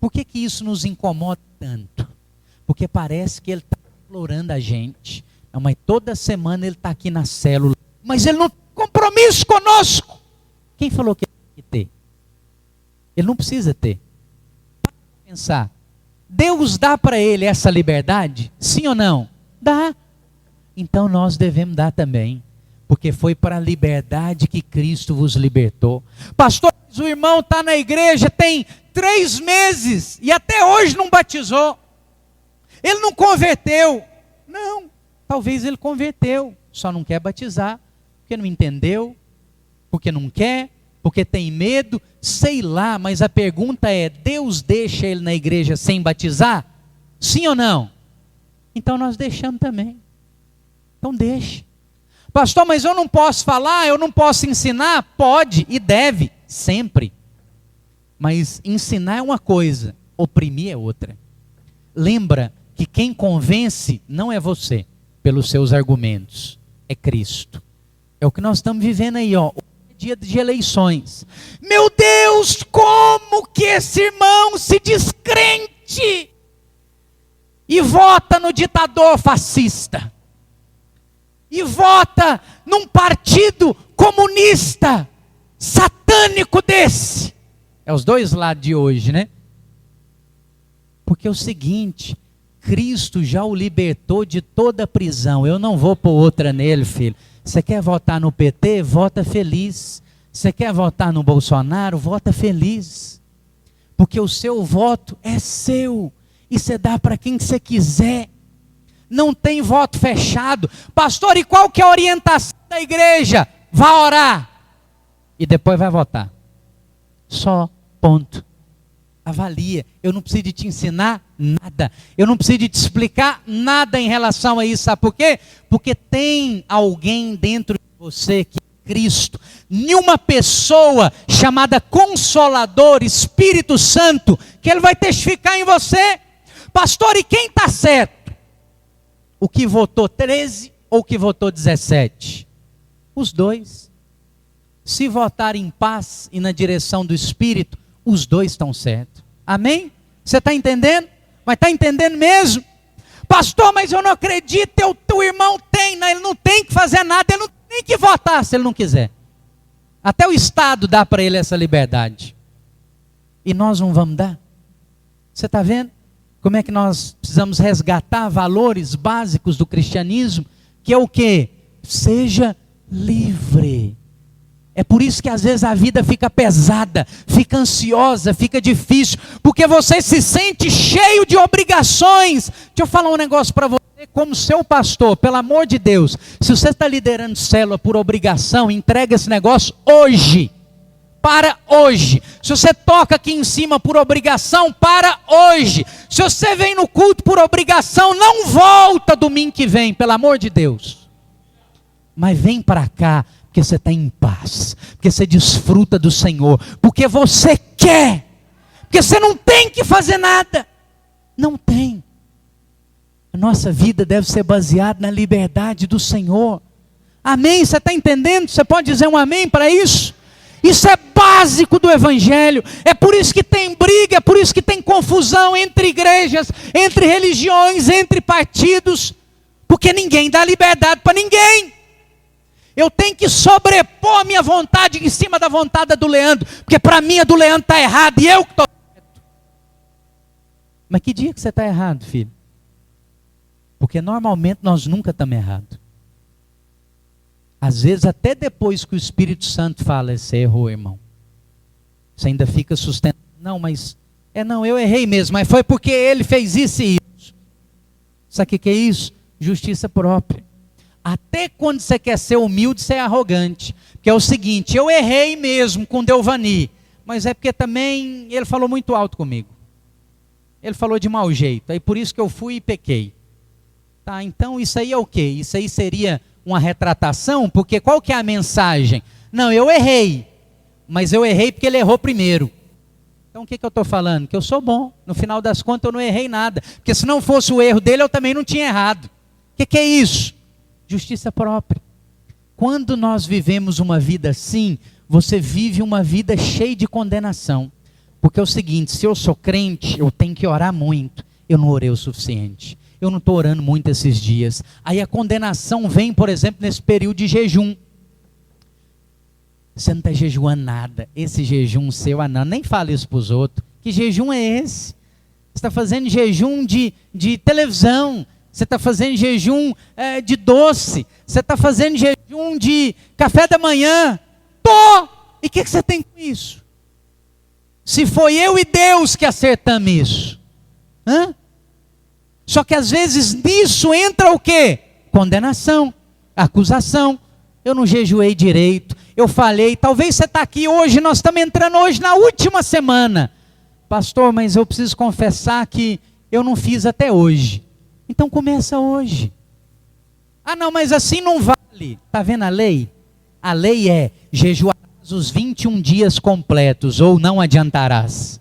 Por que isso nos incomoda tanto? Porque parece que ele está explorando a gente. Não, mas toda semana ele está aqui na célula. Mas ele não tem compromisso conosco. Quem falou que ele tem que ter? Ele não precisa ter. Para pensar. Deus dá para ele essa liberdade? Sim ou não? Dá. Então nós devemos dar também. Porque foi para a liberdade que Cristo vos libertou. Pastor, o irmão está na igreja tem 3 meses e até hoje não batizou. Ele não converteu. Não, talvez ele converteu, só não quer batizar, porque não entendeu, porque não quer, porque tem medo, sei lá, mas a pergunta é, Deus deixa ele na igreja sem batizar? Sim ou não? Então nós deixamos também. Então deixe. Pastor, mas eu não posso falar, eu não posso ensinar? Pode e deve, sempre. Mas ensinar é uma coisa, oprimir é outra. Lembra que quem convence não é você, pelos seus argumentos, é Cristo. É o que nós estamos vivendo aí, ó, dia de eleições. Meu Deus, como que esse irmão se descrente e vota no ditador fascista? E vota num partido comunista, satânico desse. É os dois lados de hoje, né? Porque é o seguinte, Cristo já o libertou de toda prisão. Eu não vou pôr outra nele, filho. Você quer votar no PT? Vota feliz. Você quer votar no Bolsonaro? Vota feliz. Porque o seu voto é seu. E você dá para quem você quiser. Não tem voto fechado. Pastor, e qual que é a orientação da igreja? Vá orar. E depois vai votar. Só, ponto. Avalia. Eu não preciso de te ensinar nada. Eu não preciso de te explicar nada em relação a isso. Sabe por quê? Porque tem alguém dentro de você que é Cristo. Nenhuma pessoa chamada Consolador, Espírito Santo, que ele vai testificar em você. Pastor, e quem está certo? O que votou 13 ou o que votou 17? Os dois. Se votar em paz e na direção do Espírito, os dois estão certos. Amém? Você está entendendo? Mas está entendendo mesmo? Pastor, mas eu não acredito, teu irmão tem, não, ele não tem que fazer nada, ele não tem que votar se ele não quiser. Até o Estado dá para ele essa liberdade. E nós não vamos dar? Você está vendo? Como é que nós precisamos resgatar valores básicos do cristianismo? Que é o quê? Seja livre. É por isso que às vezes a vida fica pesada, fica ansiosa, fica difícil, porque você se sente cheio de obrigações. Deixa eu falar um negócio para você, como seu pastor, pelo amor de Deus, se você está liderando célula por obrigação, entrega esse negócio hoje. Para hoje. Se você toca aqui em cima por obrigação, para hoje. Se você vem no culto por obrigação, não volta domingo que vem, pelo amor de Deus. Mas vem para cá, porque você está em paz, porque você desfruta do Senhor, porque você quer, porque você não tem que fazer nada. Não tem. A nossa vida deve ser baseada na liberdade do Senhor. Amém? Você está entendendo? Você pode dizer um amém para isso? Isso é básico do Evangelho. É por isso que tem briga, é por isso que tem confusão entre igrejas, entre religiões, entre partidos, porque ninguém dá liberdade para ninguém. Eu tenho que sobrepor a minha vontade em cima da vontade do Leandro, porque para mim a do Leandro está errada e eu que estou certo. Mas que dia que você está errado, filho? Porque normalmente nós nunca estamos errados. Às vezes até depois que o Espírito Santo fala, você errou, irmão. Você ainda fica sustentando. Não, mas, eu errei mesmo, mas foi porque ele fez isso e isso. Sabe o que é isso? Justiça própria. Até quando você quer ser humilde, você é arrogante. Porque é o seguinte, eu errei mesmo com Delvani, mas é porque também ele falou muito alto comigo. Ele falou de mau jeito, aí por isso que eu fui e pequei. Tá, então isso aí é o quê? Isso aí seria uma retratação? Porque qual que é a mensagem? Não, eu errei, mas eu errei porque ele errou primeiro. Então o que eu estou falando? Que eu sou bom, no final das contas eu não errei nada. Porque se não fosse o erro dele, eu também não tinha errado. O que é isso? Justiça própria. Quando nós vivemos uma vida assim, você vive uma vida cheia de condenação. Porque é o seguinte, se eu sou crente, eu tenho que orar muito. Eu não orei o suficiente. Eu não estou orando muito esses dias. Aí a condenação vem, por exemplo, nesse período de jejum. Você não está jejuando nada. Esse jejum seu, não, nem fala isso para os outros. Que jejum é esse? Você está fazendo jejum de televisão. Você está fazendo jejum de doce. Você está fazendo jejum de café da manhã. E o que você tem com isso? Se foi eu e Deus que acertamos isso. Só que às vezes nisso entra o quê? Condenação, acusação. Eu não jejuei direito, eu falhei. Talvez você está aqui hoje, nós estamos entrando hoje na última semana. Pastor, mas eu preciso confessar que eu não fiz até hoje. Então começa hoje. Não, mas assim não vale. Está vendo a lei? A lei é jejuarás os 21 dias completos ou não adiantarás.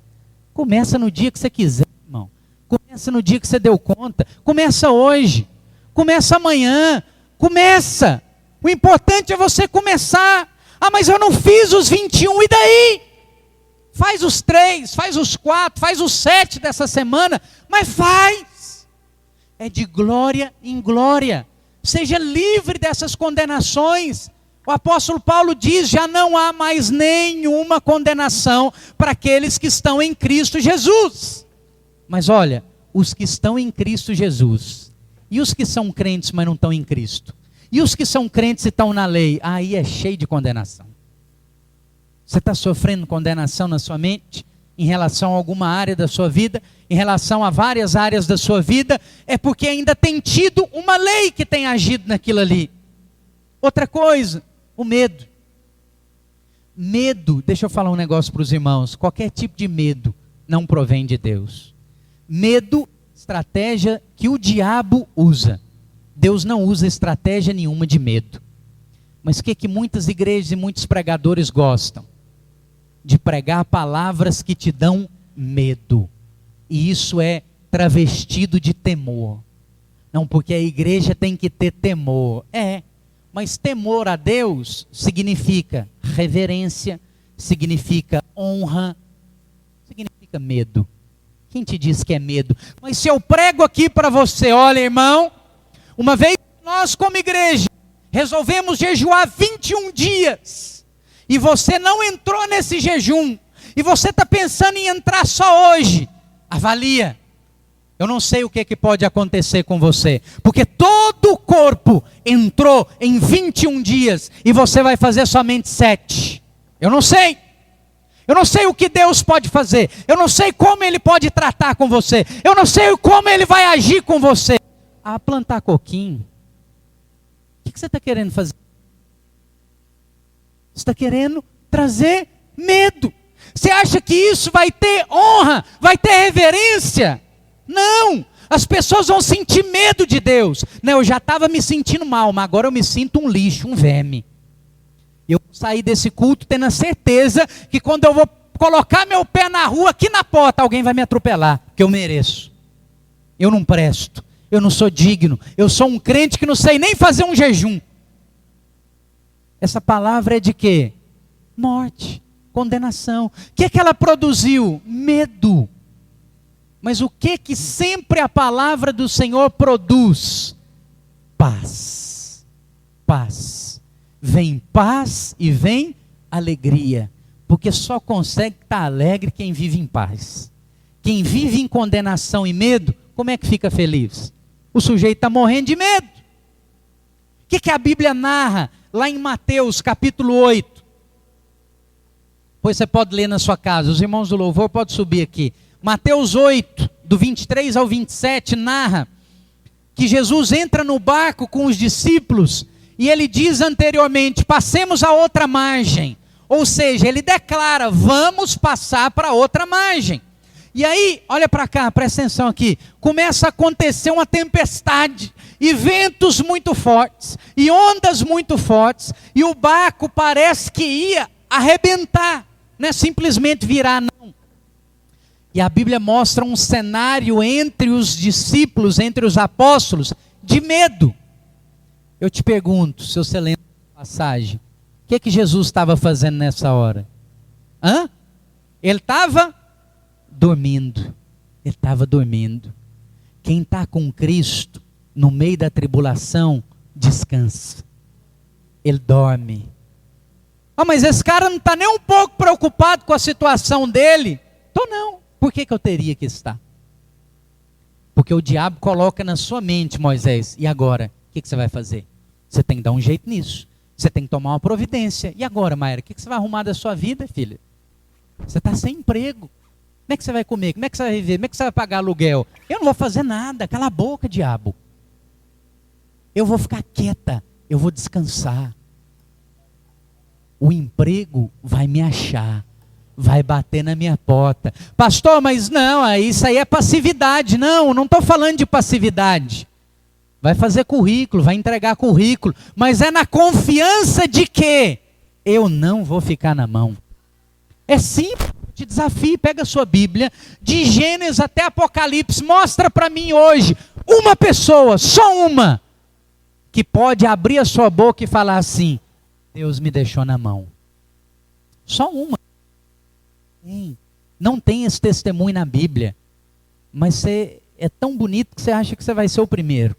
Começa no dia que você quiser, irmão. Começa no dia que você deu conta. Começa hoje. Começa amanhã. Começa. O importante é você começar. Mas eu não fiz os 21, e daí? Faz os 3, faz os 4, faz os 7 dessa semana, mas faz. É de glória em glória. Seja livre dessas condenações. O apóstolo Paulo diz, já não há mais nenhuma condenação para aqueles que estão em Cristo Jesus. Mas olha, os que estão em Cristo Jesus. E os que são crentes, mas não estão em Cristo? E os que são crentes e estão na lei? Aí é cheio de condenação. Você está sofrendo condenação na sua mente? Em relação a alguma área da sua vida? Em relação a várias áreas da sua vida? É porque ainda tem tido uma lei que tem agido naquilo ali. Outra coisa, o medo. Medo, deixa eu falar um negócio para os irmãos. Qualquer tipo de medo não provém de Deus. Medo, estratégia que o diabo usa. Deus não usa estratégia nenhuma de medo. Mas o que muitas igrejas e muitos pregadores gostam? De pregar palavras que te dão medo. E isso é travestido de temor. Não, porque a igreja tem que ter temor. Mas temor a Deus significa reverência, significa honra, significa medo. Quem te diz que é medo? Mas se eu prego aqui para você, olha irmão, uma vez nós como igreja resolvemos jejuar 21 dias, e você não entrou nesse jejum, e você está pensando em entrar só hoje, avalia. Eu não sei o que pode acontecer com você, porque todo o corpo entrou em 21 dias, e você vai fazer somente 7. Eu não sei. Eu não sei o que Deus pode fazer. Eu não sei como Ele pode tratar com você. Eu não sei como Ele vai agir com você. Plantar coquinho. O que você está querendo fazer? Você está querendo trazer medo. Você acha que isso vai ter honra? Vai ter reverência? Não. As pessoas vão sentir medo de Deus. Não, eu já estava me sentindo mal, mas agora eu me sinto um lixo, um verme. Eu saí desse culto tendo a certeza que quando eu vou colocar meu pé na rua, aqui na porta, alguém vai me atropelar, porque eu mereço. Eu não presto, eu não sou digno, eu sou um crente que não sei nem fazer um jejum. Essa palavra é de quê? Morte, condenação. O que ela produziu? Medo. Mas o que sempre a palavra do Senhor produz? Paz. Paz. Vem paz e vem alegria, porque só consegue estar alegre quem vive em paz. Quem vive em condenação e medo, como é que fica feliz? O sujeito está morrendo de medo. O que a Bíblia narra lá em Mateus capítulo 8? Pois você pode ler na sua casa, os irmãos do louvor podem subir aqui. Mateus 8, do 23 ao 27, narra que Jesus entra no barco com os discípulos, e ele diz anteriormente, passemos a outra margem. Ou seja, ele declara, vamos passar para outra margem. E aí, olha para cá, presta atenção aqui. Começa a acontecer uma tempestade, e ventos muito fortes, e ondas muito fortes, e o barco parece que ia arrebentar. Não é simplesmente virar, não. E a Bíblia mostra um cenário entre os discípulos, entre os apóstolos, de medo. Eu te pergunto, se você lembra a passagem, o que Jesus estava fazendo nessa hora? Ele estava dormindo. Ele estava dormindo. Quem está com Cristo, no meio da tribulação, descansa. Ele dorme. Mas esse cara não está nem um pouco preocupado com a situação dele. Não. Por que eu teria que estar? Porque o diabo coloca na sua mente, Moisés, e agora? O que você vai fazer? Você tem que dar um jeito nisso. Você tem que tomar uma providência. E agora, Maíra, o que você vai arrumar da sua vida, filha? Você está sem emprego. Como é que você vai comer? Como é que você vai viver? Como é que você vai pagar aluguel? Eu não vou fazer nada. Cala a boca, diabo. Eu vou ficar quieta. Eu vou descansar. O emprego vai me achar. Vai bater na minha porta. Pastor, mas não, isso aí é passividade. Não estou falando de passividade. Vai fazer currículo, vai entregar currículo, mas é na confiança de que eu não vou ficar na mão. É simples, te desafio, pega a sua Bíblia, de Gênesis até Apocalipse, mostra para mim hoje, uma pessoa, só uma, que pode abrir a sua boca e falar assim, Deus me deixou na mão. Só uma. Não tem esse testemunho na Bíblia, mas você é tão bonito que você acha que você vai ser o primeiro.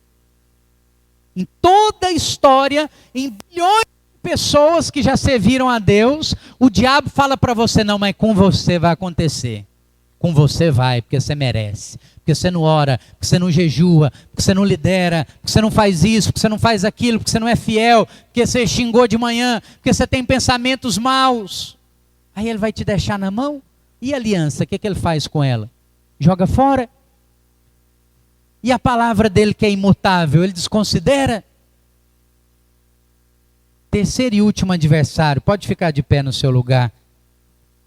Em toda a história, em bilhões de pessoas que já serviram a Deus, o diabo fala para você, não, mas com você vai acontecer. Com você vai, porque você merece. Porque você não ora, porque você não jejua, porque você não lidera, porque você não faz isso, porque você não faz aquilo, porque você não é fiel, porque você xingou de manhã, porque você tem pensamentos maus. Aí ele vai te deixar na mão. E a aliança, o que ele faz com ela? Joga fora. E a palavra dele que é imutável, ele desconsidera. Terceiro e último adversário, pode ficar de pé no seu lugar.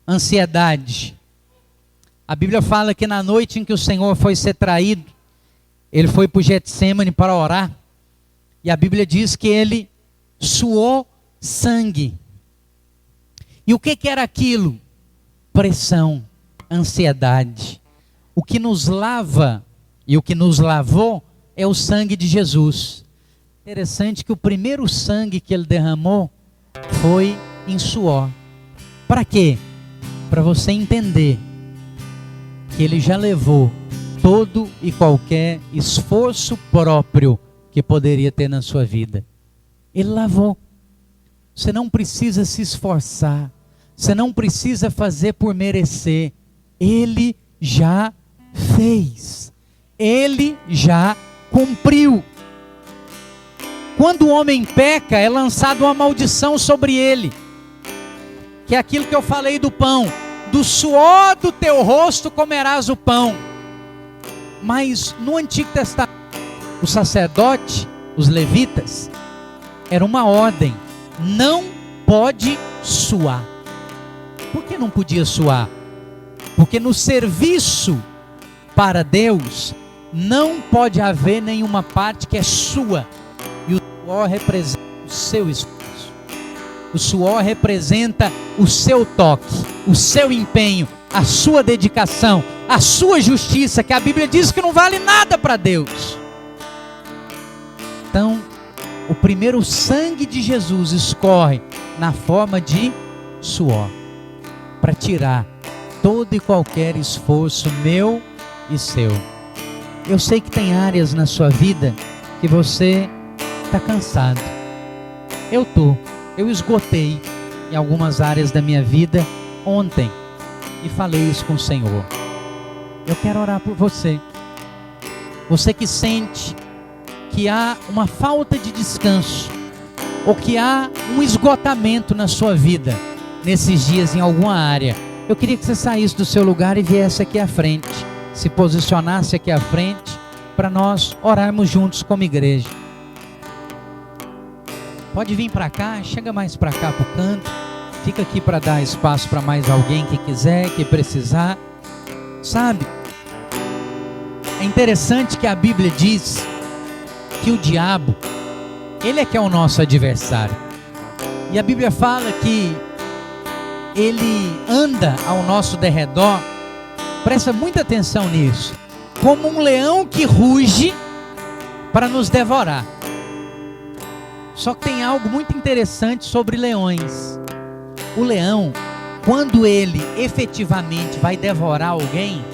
Ansiedade. A Bíblia fala que na noite em que o Senhor foi ser traído, ele foi para o Getsêmani para orar. E a Bíblia diz que ele suou sangue. E o que era aquilo? Pressão, ansiedade. O que nos lava e o que nos lavou é o sangue de Jesus. Interessante que o primeiro sangue que ele derramou foi em suor. Para quê? Para você entender que ele já levou todo e qualquer esforço próprio que poderia ter na sua vida. Ele lavou. Você não precisa se esforçar. Você não precisa fazer por merecer. Ele já fez. Ele já cumpriu. Quando o homem peca, é lançada uma maldição sobre ele. Que é aquilo que eu falei do pão. Do suor do teu rosto comerás o pão. Mas no Antigo Testamento, o sacerdote, os levitas, era uma ordem. Não pode suar. Por que não podia suar? Porque no serviço para Deus, não pode haver nenhuma parte que é sua. E o suor representa o seu esforço. O suor representa o seu toque, o seu empenho, a sua dedicação, a sua justiça, que a Bíblia diz que não vale nada para Deus. Então, o primeiro sangue de Jesus escorre na forma de suor, para tirar todo e qualquer esforço meu e seu. Eu sei que tem áreas na sua vida que você está cansado. Eu esgotei em algumas áreas da minha vida ontem e falei isso com o Senhor. Eu quero orar por você. Você que sente que há uma falta de descanso ou que há um esgotamento na sua vida nesses dias em alguma área. Eu queria que você saísse do seu lugar e viesse aqui à frente, se posicionasse aqui à frente para nós orarmos juntos como igreja. Pode vir para cá, chega mais para cá para o canto, fica aqui para dar espaço para mais alguém que quiser, que precisar. Sabe, é interessante que a Bíblia diz que o diabo, ele é que é o nosso adversário. E a Bíblia fala que ele anda ao nosso derredor, presta muita atenção nisso, como um leão que ruge para nos devorar. Só que tem algo muito interessante sobre leões. O leão, quando ele efetivamente vai devorar alguém,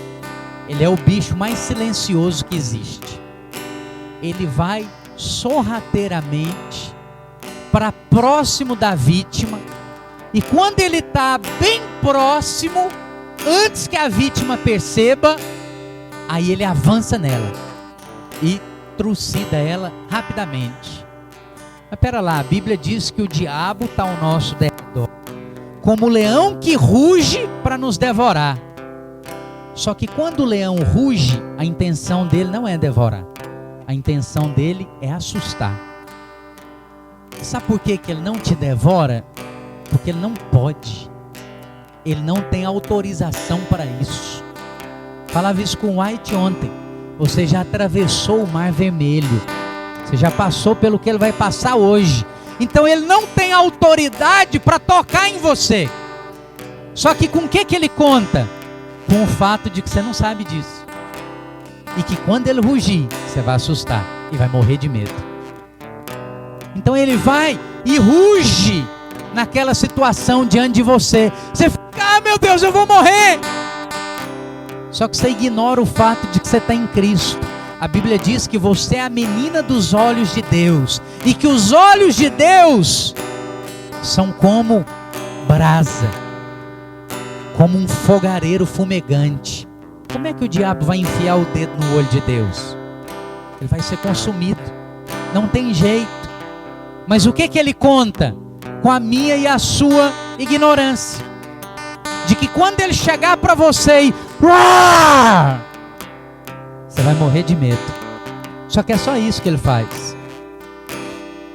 ele é o bicho mais silencioso que existe. Ele vai sorrateiramente para próximo da vítima, e quando ele está bem próximo, antes que a vítima perceba, aí ele avança nela e trucida ela rapidamente. Mas pera lá, a Bíblia diz que o diabo está ao nosso derredor, como o leão que ruge para nos devorar. Só que quando o leão ruge, a intenção dele não é devorar. A intenção dele é assustar. Sabe por que ele não te devora? Porque ele não pode. Ele não tem autorização para isso. Falava isso com White ontem. Você já atravessou o Mar Vermelho. Você já passou pelo que ele vai passar hoje. Então ele não tem autoridade para tocar em você. Só que com o que ele conta? Com o fato de que você não sabe disso. E que quando ele rugir, você vai assustar e vai morrer de medo. Então ele vai e ruge naquela situação diante de você. Você fica, ah, meu Deus, eu vou morrer. Só que você ignora o fato de que você está em Cristo. A Bíblia diz que você é a menina dos olhos de Deus. E que os olhos de Deus são como brasa, como um fogareiro fumegante. Como é que o diabo vai enfiar o dedo no olho de Deus? Ele vai ser consumido. Não tem jeito. Mas o que ele conta? Com a minha e a sua ignorância. De que quando ele chegar para você e... você vai morrer de medo. Só que é só isso que ele faz.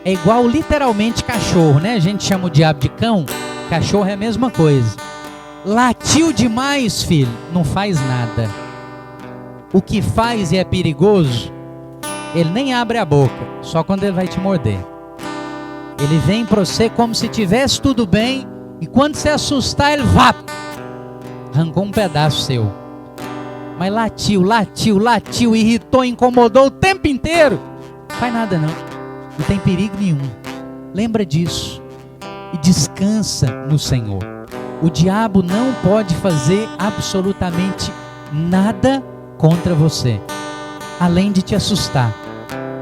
É igual literalmente cachorro, né? A gente chama o diabo de cão. Cachorro é a mesma coisa. Latiu demais, filho, não faz nada. O que faz e é perigoso, ele nem abre a boca, só quando ele vai te morder. Ele vem para você como se tivesse tudo bem, e quando você assustar, ele arrancou um pedaço seu. Mas latiu, irritou, incomodou o tempo inteiro. Não faz nada não, não tem perigo nenhum. Lembra disso e descansa no Senhor. O diabo não pode fazer absolutamente nada contra você, além de te assustar.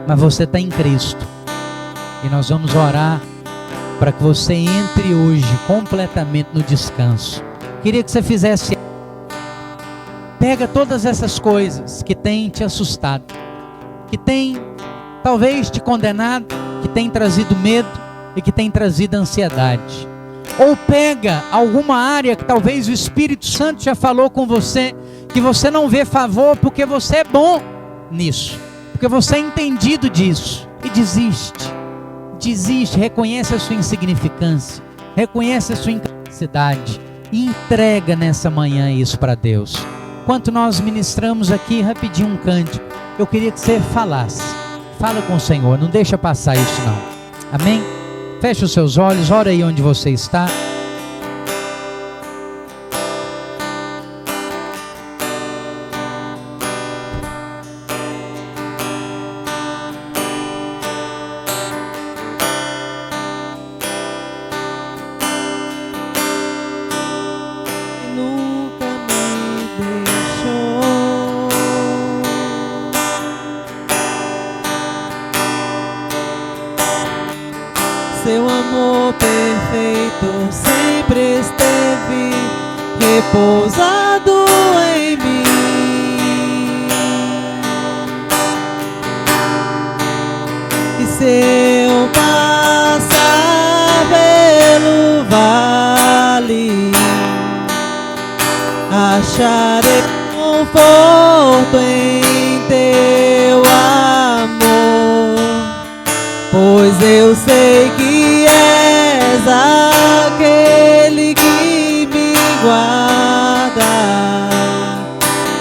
Mas você está em Cristo. E nós vamos orar para que você entre hoje completamente no descanso. Queria que você fizesse. Pega todas essas coisas que têm te assustado, que têm talvez te condenado, que têm trazido medo e que têm trazido ansiedade. Ou pega alguma área que talvez o Espírito Santo já falou com você, que você não vê favor porque você é bom nisso, porque você é entendido disso, e desiste, reconhece a sua insignificância, reconhece a sua incapacidade e entrega nessa manhã isso para Deus. Enquanto nós ministramos aqui rapidinho um cântico, eu queria que você falasse, fala com o Senhor, não deixa passar isso não, amém? Feche os seus olhos, ora aí onde você está. Nunca me deixou. Seu amor perfeito sempre esteve repousado em mim. E se eu passar pelo vale, acharei conforto em teu amor, pois eu sei que és aquele que me guarda,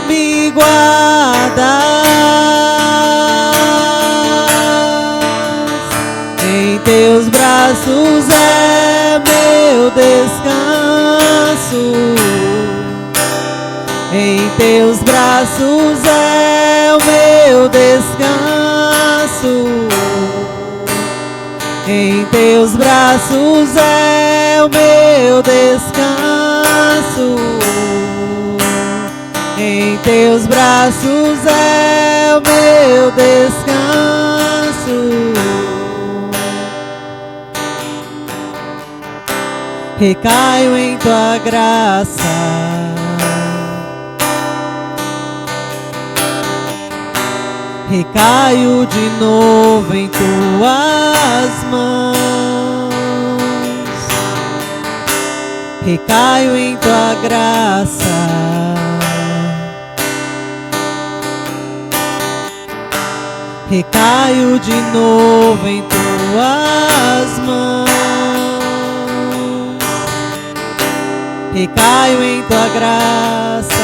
me guarda. Em teus braços é meu descanso, em teus braços é o meu descanso, em teus braços é o meu descanso, em teus braços é o meu descanso. Recaio em tua graça, recaio de novo em tuas mãos, recaio em tua graça, recaio de novo em tuas mãos, recaio em tua graça.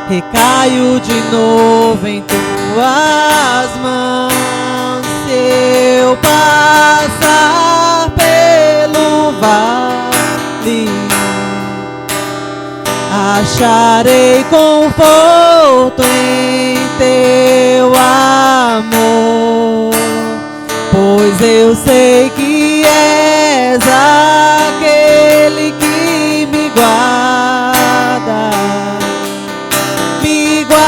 Recaio de novo em tuas mãos. Se eu passar pelo vale, acharei conforto em teu amor, pois eu sei que és aquele que me guarda, me guarda.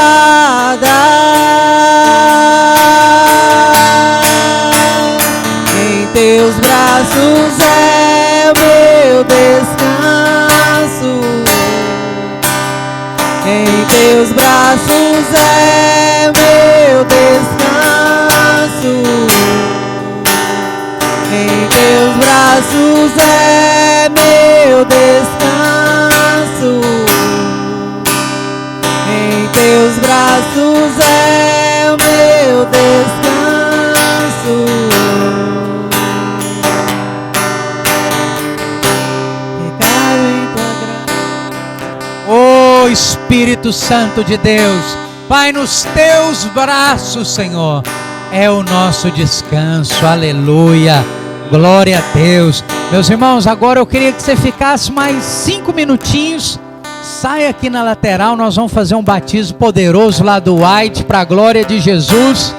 Em teus braços é o meu meu descanso. Em teus braços é meu descanso. Em teus braços é meu descanso. Em teus braços é o meu descanso. Recaio em tua graça. Oh Espírito Santo de Deus, Pai, nos teus braços, Senhor, é o nosso descanso. Aleluia, glória a Deus. Meus irmãos, agora eu queria que você ficasse mais 5 minutinhos. Sai aqui na lateral, nós vamos fazer um batismo poderoso lá do White, para a glória de Jesus.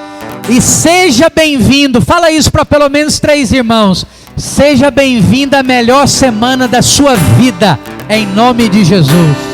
E seja bem-vindo, fala isso para pelo menos 3 irmãos. Seja bem-vindo à melhor semana da sua vida, em nome de Jesus.